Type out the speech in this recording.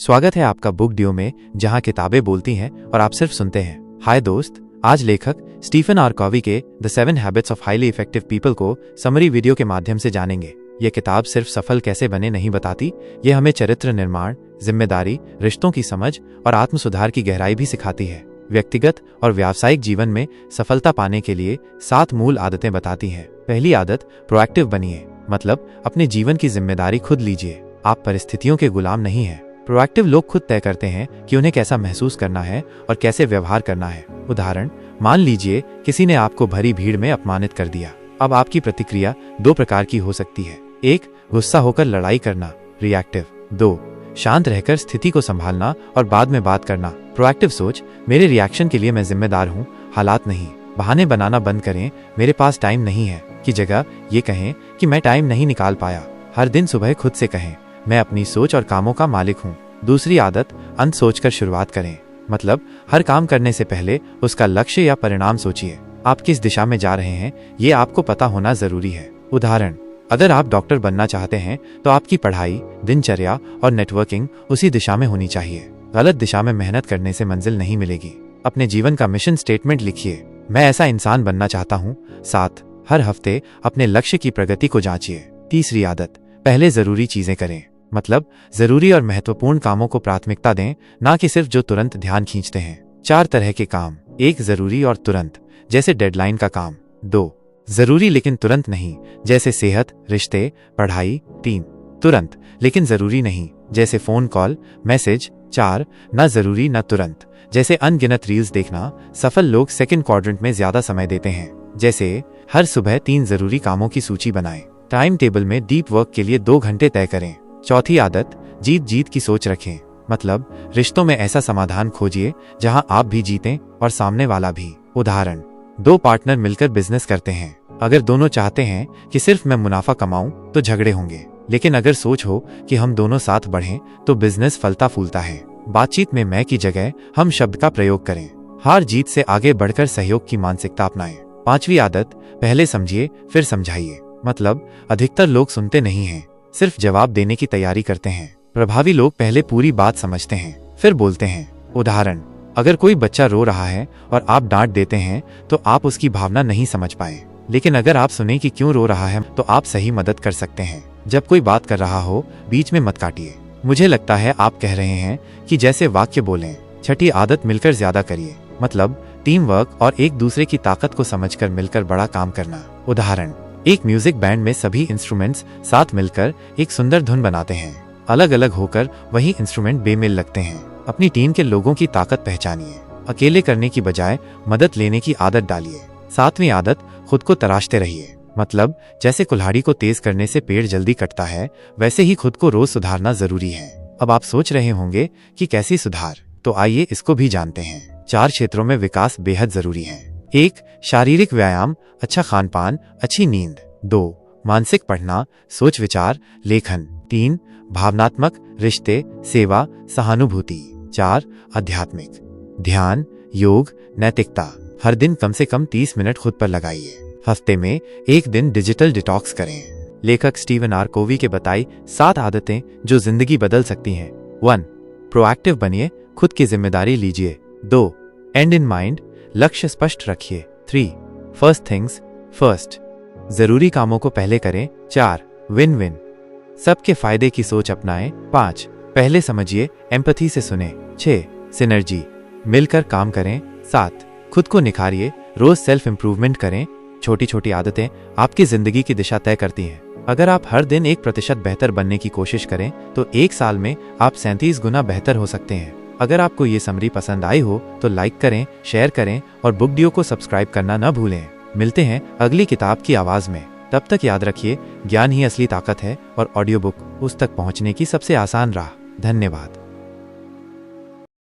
स्वागत है आपका बुक डियो में, जहां किताबें बोलती हैं और आप सिर्फ सुनते हैं। हाय दोस्त, आज लेखक स्टीफन आर कॉवी के the 7 habits of highly effective people को समरी वीडियो के माध्यम से जानेंगे। ये किताब सिर्फ सफल कैसे बने नहीं बताती, ये हमें चरित्र निर्माण, जिम्मेदारी, रिश्तों की समझ और आत्म सुधार की गहराई भी सिखाती है। व्यक्तिगत और व्यावसायिक जीवन में सफलता पाने के लिए 7 मूल आदतें बताती हैं। पहली आदत, प्रोएक्टिव बनिए, मतलब अपने जीवन की जिम्मेदारी खुद लीजिए। आप परिस्थितियों के गुलाम नहीं हैं। प्रोएक्टिव लोग खुद तय करते हैं कि उन्हें कैसा महसूस करना है और कैसे व्यवहार करना है। उदाहरण, मान लीजिए किसी ने आपको भरी भीड़ में अपमानित कर दिया। अब आपकी प्रतिक्रिया 2 प्रकार की हो सकती है। 1, गुस्सा होकर लड़ाई करना, रिएक्टिव। 2, शांत रहकर स्थिति को संभालना और बाद में बात करना, प्रोएक्टिव सोच। मेरे रिएक्शन के लिए मैं जिम्मेदार हूँ, हालात नहीं। बहाने बनाना बंद करें, मेरे पास टाइम नहीं है की जगह ये कहें कि मैं टाइम नहीं निकाल पाया। हर दिन सुबह खुद से कहें, मैं अपनी सोच और कामों का मालिक हूँ। दूसरी आदत, अंत सोचकर शुरुआत करें, मतलब हर काम करने से पहले उसका लक्ष्य या परिणाम सोचिए। आप किस दिशा में जा रहे हैं ये आपको पता होना जरूरी है। उदाहरण, अगर आप डॉक्टर बनना चाहते हैं तो आपकी पढ़ाई, दिनचर्या और नेटवर्किंग उसी दिशा में होनी चाहिए। गलत दिशा में मेहनत करने से मंजिल नहीं मिलेगी। अपने जीवन का मिशन स्टेटमेंट लिखिए, मैं ऐसा इंसान बनना चाहता हूँ। 7, हर हफ्ते अपने लक्ष्य की प्रगति को जांचिए। तीसरी आदत, पहले जरूरी चीजें करें, मतलब जरूरी और महत्वपूर्ण कामों को प्राथमिकता दें, ना कि सिर्फ जो तुरंत ध्यान खींचते हैं। 4 तरह के काम, 1, जरूरी और तुरंत, जैसे डेडलाइन का काम। 2, जरूरी लेकिन तुरंत नहीं, जैसे सेहत, रिश्ते, पढ़ाई। 3, तुरंत लेकिन जरूरी नहीं, जैसे फोन कॉल, मैसेज। 4, न जरूरी न तुरंत, जैसे अनगिनत रील्स देखना। सफल लोग सेकंड क्वाड्रेंट में ज्यादा समय देते हैं, जैसे हर सुबह 3 जरूरी कामों की सूची बनाएं। टाइम टेबल में डीप वर्क के लिए 2 घंटे तय करें। चौथी आदत, जीत जीत की सोच रखें, मतलब रिश्तों में ऐसा समाधान खोजिए जहां आप भी जीतें और सामने वाला भी। उदाहरण, 2 पार्टनर मिलकर बिजनेस करते हैं। अगर दोनों चाहते हैं कि सिर्फ मैं मुनाफा कमाऊं तो झगड़े होंगे, लेकिन अगर सोच हो कि हम दोनों साथ बढ़ें तो बिजनेस फलता फूलता है। बातचीत में मैं की जगह हम शब्द का प्रयोग करें। हार जीत से आगे बढ़कर सहयोग की मानसिकता अपनाएं। 5वीं आदत, पहले समझिए फिर समझाइए, मतलब अधिकतर लोग सुनते नहीं हैं, सिर्फ जवाब देने की तैयारी करते हैं। प्रभावी लोग पहले पूरी बात समझते हैं फिर बोलते हैं। उदाहरण, अगर कोई बच्चा रो रहा है और आप डांट देते हैं तो आप उसकी भावना नहीं समझ पाए, लेकिन अगर आप सुने कि क्यों रो रहा है तो आप सही मदद कर सकते हैं। जब कोई बात कर रहा हो बीच में मत काटिए। मुझे लगता है आप कह रहे हैं कि जैसे वाक्य बोलें। 6ठी आदत, मिलकर ज्यादा करिए, मतलब टीम वर्क और एक दूसरे की ताकत को समझकर मिलकर बड़ा काम करना। उदाहरण, एक म्यूजिक बैंड में सभी इंस्ट्रूमेंट्स साथ मिलकर एक सुंदर धुन बनाते हैं। अलग अलग होकर वही इंस्ट्रूमेंट बेमेल लगते हैं। अपनी टीम के लोगों की ताकत पहचानिए। अकेले करने की बजाय मदद लेने की आदत डालिए। 7वीं आदत, खुद को तराशते रहिए, मतलब जैसे कुल्हाड़ी को तेज करने से पेड़ जल्दी कटता है, वैसे ही खुद को रोज सुधारना जरूरी है। अब आप सोच रहे होंगे कि कैसी सुधार, तो आइए इसको भी जानते हैं। 4 क्षेत्रों में विकास बेहद जरूरी है। 1, शारीरिक व्यायाम, अच्छा खान पान, अच्छी नींद। 2, मानसिक पढ़ना, सोच विचार, लेखन। 3, भावनात्मक, रिश्ते, सेवा, सहानुभूति। 4, आध्यात्मिक, ध्यान, योग, नैतिकता। हर दिन कम से कम 30 मिनट खुद पर लगाइए। हफ्ते में 1 दिन डिजिटल डिटॉक्स करें। लेखक स्टीफन आर कोवी के बताई 7 आदतें जो जिंदगी बदल सकती हैं। 1, प्रोएक्टिव बनिए, खुद की जिम्मेदारी लीजिए। 2, एंड इन माइंड, लक्ष्य स्पष्ट रखिए। 3, फर्स्ट थिंग्स फर्स्ट, जरूरी कामों को पहले करें। 4, विन विन, सबके फायदे की सोच अपनाएं। 5, पहले समझिए, एम्पैथी से सुने। 6, सिनर्जी, मिलकर काम करें। 7, खुद को निखारिए, रोज सेल्फ इंप्रूवमेंट करें। छोटी छोटी आदतें आपकी जिंदगी की दिशा तय करती हैं। अगर आप हर दिन 1% बेहतर बनने की कोशिश करें तो 1 साल में आप 37 गुना बेहतर हो सकते हैं। अगर आपको ये समरी पसंद आई हो तो लाइक करें, शेयर करें और बुक डियो को सब्सक्राइब करना न भूलें। मिलते हैं अगली किताब की आवाज में। तब तक याद रखिए, ज्ञान ही असली ताकत है और ऑडियो बुक उस तक पहुंचने की सबसे आसान राह। धन्यवाद।